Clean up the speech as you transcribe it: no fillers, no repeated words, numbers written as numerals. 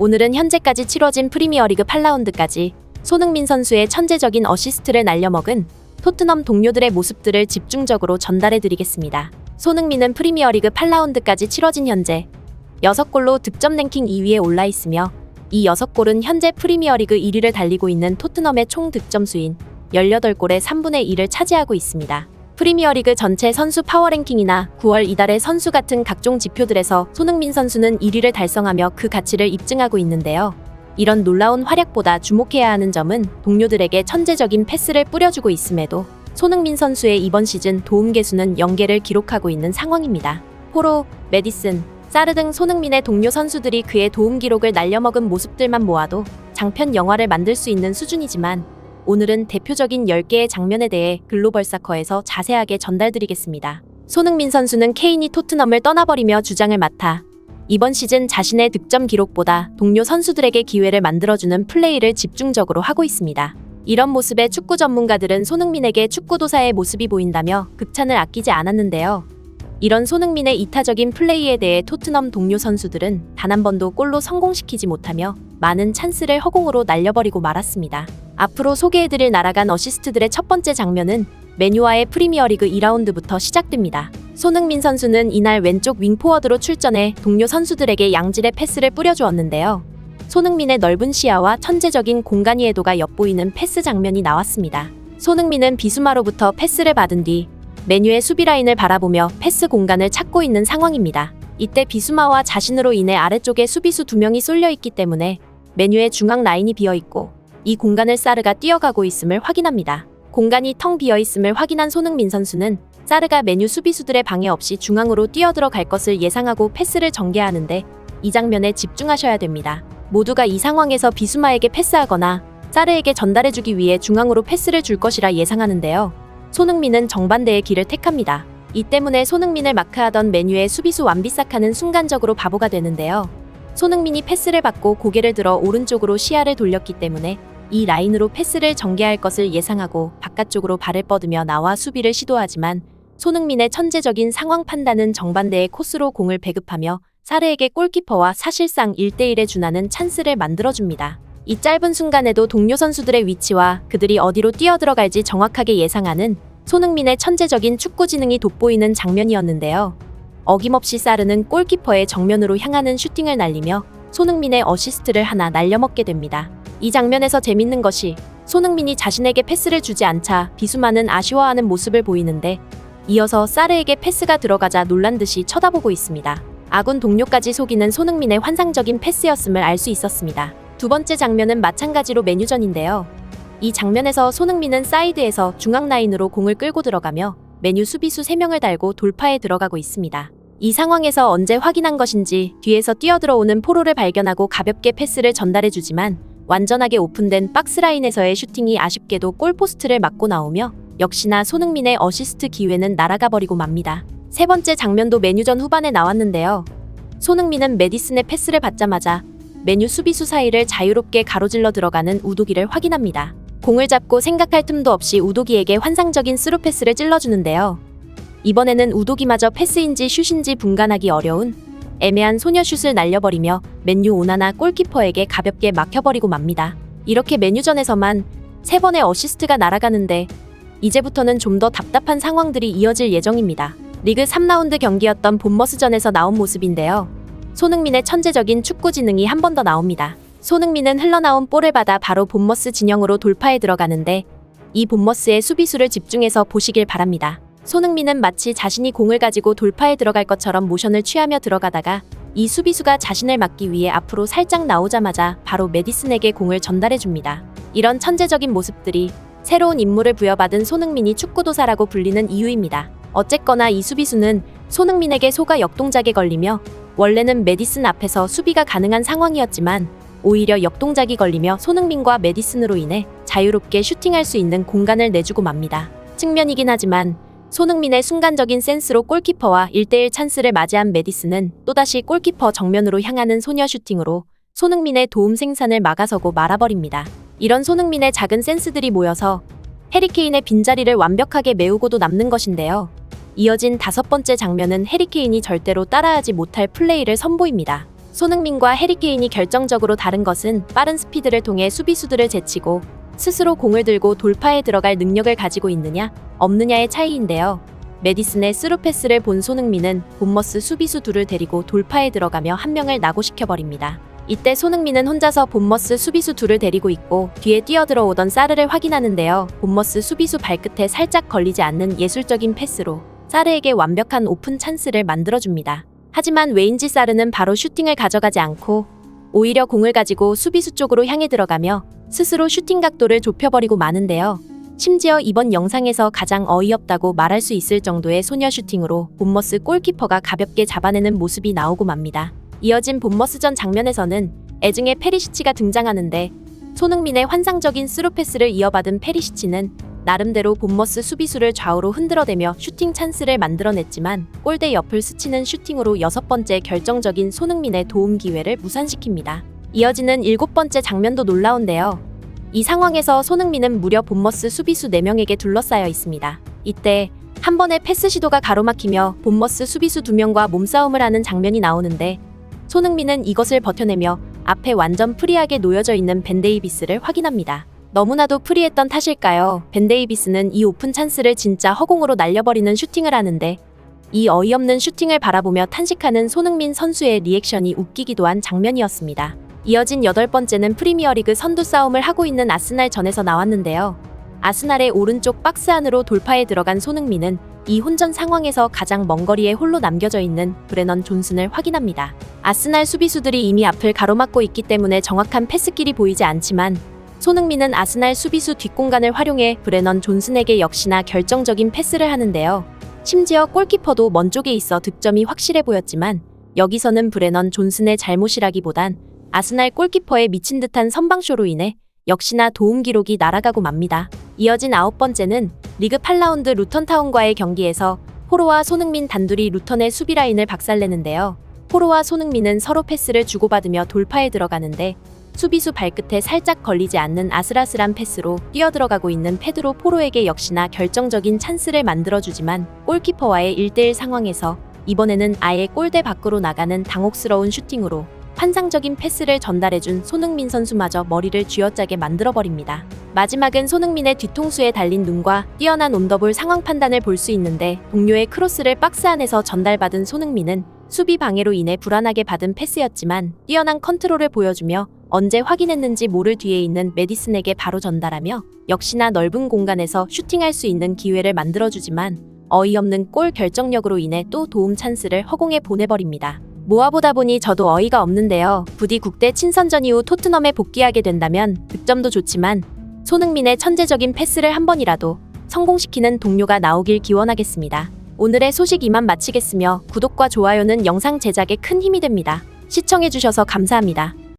오늘은 현재까지 치러진 프리미어리그 8라운드까지 손흥민 선수의 천재적인 어시스트를 날려먹은 토트넘 동료들의 모습들을 집중적으로 전달해드리겠습니다. 손흥민은 프리미어리그 8라운드까지 치러진 현재 6골로 득점 랭킹 2위에 올라 있으며 이 6골은 현재 프리미어리그 1위를 달리고 있는 토트넘의 총 득점수인 18골의 3분의 1을 차지하고 있습니다. 프리미어리그 전체 선수 파워랭킹이나 9월 이달의 선수 같은 각종 지표들에서 손흥민 선수는 1위를 달성하며 그 가치를 입증하고 있는데요. 이런 놀라운 활약보다 주목해야 하는 점은 동료들에게 천재적인 패스를 뿌려주고 있음에도 손흥민 선수의 이번 시즌 도움 개수는 0개를 기록하고 있는 상황입니다. 포로, 메디슨, 사르 등 손흥민의 동료 선수들이 그의 도움 기록을 날려먹은 모습들만 모아도 장편 영화를 만들 수 있는 수준이지만 오늘은 대표적인 10개의 장면에 대해 글로벌사커에서 자세하게 전달드리겠습니다. 손흥민 선수는 케인이 토트넘을 떠나버리며 주장을 맡아 이번 시즌 자신의 득점 기록보다 동료 선수들에게 기회를 만들어주는 플레이를 집중적으로 하고 있습니다. 이런 모습에 축구 전문가들은 손흥민에게 축구도사의 모습이 보인다며 극찬을 아끼지 않았는데요. 이런 손흥민의 이타적인 플레이에 대해 토트넘 동료 선수들은 단 한 번도 골로 성공시키지 못하며 많은 찬스를 허공으로 날려버리고 말았습니다. 앞으로 소개해드릴 날아간 어시스트들의 첫 번째 장면은 맨유와의 프리미어리그 2라운드부터 시작됩니다. 손흥민 선수는 이날 왼쪽 윙포워드로 출전해 동료 선수들에게 양질의 패스를 뿌려주었는데요. 손흥민의 넓은 시야와 천재적인 공간 이해도가 엿보이는 패스 장면이 나왔습니다. 손흥민은 비수마로부터 패스를 받은 뒤 맨유의 수비 라인을 바라보며 패스 공간을 찾고 있는 상황입니다. 이때 비수마와 자신으로 인해 아래쪽에 수비수 2명이 쏠려있기 때문에 맨유의 중앙 라인이 비어있고 이 공간을 사르가 뛰어가고 있음을 확인합니다. 공간이 텅 비어있음을 확인한 손흥민 선수는 사르가 맨유 수비수들의 방해 없이 중앙으로 뛰어들어갈 것을 예상하고 패스를 전개하는데 이 장면에 집중하셔야 됩니다. 모두가 이 상황에서 비수마에게 패스하거나 사르에게 전달해주기 위해 중앙으로 패스를 줄 것이라 예상하는데요. 손흥민은 정반대의 길을 택합니다. 이 때문에 손흥민을 마크하던 맨유의 수비수 완비사카는 순간적으로 바보가 되는데요. 손흥민이 패스를 받고 고개를 들어 오른쪽으로 시야를 돌렸기 때문에 이 라인으로 패스를 전개할 것을 예상하고 바깥쪽으로 발을 뻗으며 나와 수비를 시도하지만 손흥민의 천재적인 상황 판단은 정반대의 코스로 공을 배급하며 사르에게 골키퍼와 사실상 1대1에 준하는 찬스를 만들어줍니다. 이 짧은 순간에도 동료 선수들의 위치와 그들이 어디로 뛰어들어갈지 정확하게 예상하는 손흥민의 천재적인 축구 지능이 돋보이는 장면이었는데요. 어김없이 사르는 골키퍼의 정면으로 향하는 슈팅을 날리며 손흥민의 어시스트를 하나 날려먹게 됩니다. 이 장면에서 재밌는 것이 손흥민이 자신에게 패스를 주지 않자 비수마는 아쉬워하는 모습을 보이는데 이어서 사르에게 패스가 들어가자 놀란 듯이 쳐다보고 있습니다. 아군 동료까지 속이는 손흥민의 환상적인 패스였음을 알 수 있었습니다. 두 번째 장면은 마찬가지로 맨유전인데요. 이 장면에서 손흥민은 사이드에서 중앙 라인으로 공을 끌고 들어가며 맨유 수비수 3명을 달고 돌파에 들어가고 있습니다. 이 상황에서 언제 확인한 것인지 뒤에서 뛰어들어오는 포로를 발견하고 가볍게 패스를 전달해주지만 완전하게 오픈된 박스라인에서의 슈팅이 아쉽게도 골포스트를 맞고 나오며 역시나 손흥민의 어시스트 기회는 날아가 버리고 맙니다. 세 번째 장면도 맨유전 후반에 나왔는데요. 손흥민은 메디슨의 패스를 받자마자 맨유 수비수 사이를 자유롭게 가로질러 들어가는 우도기를 확인합니다. 공을 잡고 생각할 틈도 없이 우도기에게 환상적인 스루 패스를 찔러주는데요. 이번에는 우도기마저 패스인지 슛인지 분간하기 어려운 애매한 소녀슛을 날려버리며 맨유 오나나 골키퍼에게 가볍게 막혀버리고 맙니다. 이렇게 맨유전에서만 3번의 어시스트가 날아가는데 이제부터는 좀 더 답답한 상황들이 이어질 예정입니다. 리그 3라운드 경기였던 본머스전에서 나온 모습인데요. 손흥민의 천재적인 축구 지능이 한 번 더 나옵니다. 손흥민은 흘러나온 볼을 받아 바로 본머스 진영으로 돌파에 들어가는데 이 본머스의 수비수를 집중해서 보시길 바랍니다. 손흥민은 마치 자신이 공을 가지고 돌파에 들어갈 것처럼 모션을 취하며 들어가다가 이 수비수가 자신을 막기 위해 앞으로 살짝 나오자마자 바로 메디슨에게 공을 전달해줍니다. 이런 천재적인 모습들이 새로운 임무를 부여받은 손흥민이 축구도사라고 불리는 이유입니다. 어쨌거나 이 수비수는 손흥민에게 속아 역동작에 걸리며 원래는 메디슨 앞에서 수비가 가능한 상황이었지만 오히려 역동작이 걸리며 손흥민과 메디슨으로 인해 자유롭게 슈팅할 수 있는 공간을 내주고 맙니다. 측면이긴 하지만 손흥민의 순간적인 센스로 골키퍼와 1대1 찬스를 맞이한 메디슨은 또다시 골키퍼 정면으로 향하는 소녀 슈팅으로 손흥민의 도움 생산을 막아서고 말아버립니다. 이런 손흥민의 작은 센스들이 모여서 해리케인의 빈자리를 완벽하게 메우고도 남는 것인데요. 이어진 5번째 장면은 해리케인이 절대로 따라하지 못할 플레이를 선보입니다. 손흥민과 해리케인이 결정적으로 다른 것은 빠른 스피드를 통해 수비수들을 제치고 스스로 공을 들고 돌파에 들어갈 능력을 가지고 있느냐, 없느냐의 차이인데요. 메디슨의 스루 패스를 본 손흥민은 본머스 수비수 둘을 데리고 돌파에 들어가며 한 명을 낙오시켜버립니다. 이때 손흥민은 혼자서 본머스 수비수 둘을 데리고 있고 뒤에 뛰어들어오던 사르를 확인하는데요. 본머스 수비수 발끝에 살짝 걸리지 않는 예술적인 패스로 사르에게 완벽한 오픈 찬스를 만들어줍니다. 하지만 왜인지 사르는 바로 슈팅을 가져가지 않고 오히려 공을 가지고 수비수 쪽으로 향해 들어가며 스스로 슈팅 각도를 좁혀버리고 마는데요. 심지어 이번 영상에서 가장 어이없다고 말할 수 있을 정도의 소녀 슈팅으로 본머스 골키퍼가 가볍게 잡아내는 모습이 나오고 맙니다. 이어진 본머스전 장면에서는 애증의 페리시치가 등장하는데 손흥민의 환상적인 스루 패스를 이어받은 페리시치는 나름대로 본머스 수비수를 좌우로 흔들어대며 슈팅 찬스를 만들어냈지만 골대 옆을 스치는 슈팅으로 6번째 결정적인 손흥민의 도움 기회를 무산시킵니다. 이어지는 7번째 장면도 놀라운데요. 이 상황에서 손흥민은 무려 본머스 수비수 4명에게 둘러싸여 있습니다. 이때 한 번의 패스 시도가 가로막히며 본머스 수비수 2명과 몸싸움을 하는 장면이 나오는데 손흥민은 이것을 버텨내며 앞에 완전 프리하게 놓여져 있는 벤 데이비스를 확인합니다. 너무나도 프리했던 탓일까요? 벤 데이비스는 이 오픈 찬스를 진짜 허공으로 날려버리는 슈팅을 하는데 이 어이없는 슈팅을 바라보며 탄식하는 손흥민 선수의 리액션이 웃기기도 한 장면이었습니다. 이어진 8번째는 프리미어리그 선두 싸움을 하고 있는 아스날전에서 나왔는데요. 아스날의 오른쪽 박스 안으로 돌파에 들어간 손흥민은 이 혼전 상황에서 가장 먼 거리에 홀로 남겨져 있는 브레넌 존슨을 확인합니다. 아스날 수비수들이 이미 앞을 가로막고 있기 때문에 정확한 패스길이 보이지 않지만 손흥민은 아스날 수비수 뒷공간을 활용해 브레넌 존슨에게 역시나 결정적인 패스를 하는데요. 심지어 골키퍼도 먼 쪽에 있어 득점이 확실해 보였지만 여기서는 브레넌 존슨의 잘못이라기보단 아스날 골키퍼의 미친 듯한 선방쇼로 인해 역시나 도움 기록이 날아가고 맙니다. 이어진 9번째는 리그 8라운드 루턴타운과의 경기에서 포로와 손흥민 단둘이 루턴의 수비 라인을 박살내는데요. 포로와 손흥민은 서로 패스를 주고받으며 돌파에 들어가는데 수비수 발끝에 살짝 걸리지 않는 아슬아슬한 패스로 뛰어들어가고 있는 페드로 포로에게 역시나 결정적인 찬스를 만들어주지만 골키퍼와의 1대1 상황에서 이번에는 아예 골대 밖으로 나가는 당혹스러운 슈팅으로 환상적인 패스를 전달해준 손흥민 선수마저 머리를 쥐어짜게 만들어버립니다. 마지막은 손흥민의 뒤통수에 달린 눈과 뛰어난 온더볼 상황 판단을 볼 수 있는데 동료의 크로스를 박스 안에서 전달받은 손흥민은 수비 방해로 인해 불안하게 받은 패스였지만 뛰어난 컨트롤을 보여주며 언제 확인했는지 모를 뒤에 있는 메디슨에게 바로 전달하며 역시나 넓은 공간에서 슈팅할 수 있는 기회를 만들어주지만 어이없는 골 결정력으로 인해 또 도움 찬스를 허공에 보내버립니다. 모아보다 보니 저도 어이가 없는데요. 부디 국대 친선전 이후 토트넘에 복귀하게 된다면 득점도 좋지만 손흥민의 천재적인 패스를 한 번이라도 성공시키는 동료가 나오길 기원하겠습니다. 오늘의 소식 이만 마치겠으며 구독과 좋아요는 영상 제작에 큰 힘이 됩니다. 시청해주셔서 감사합니다.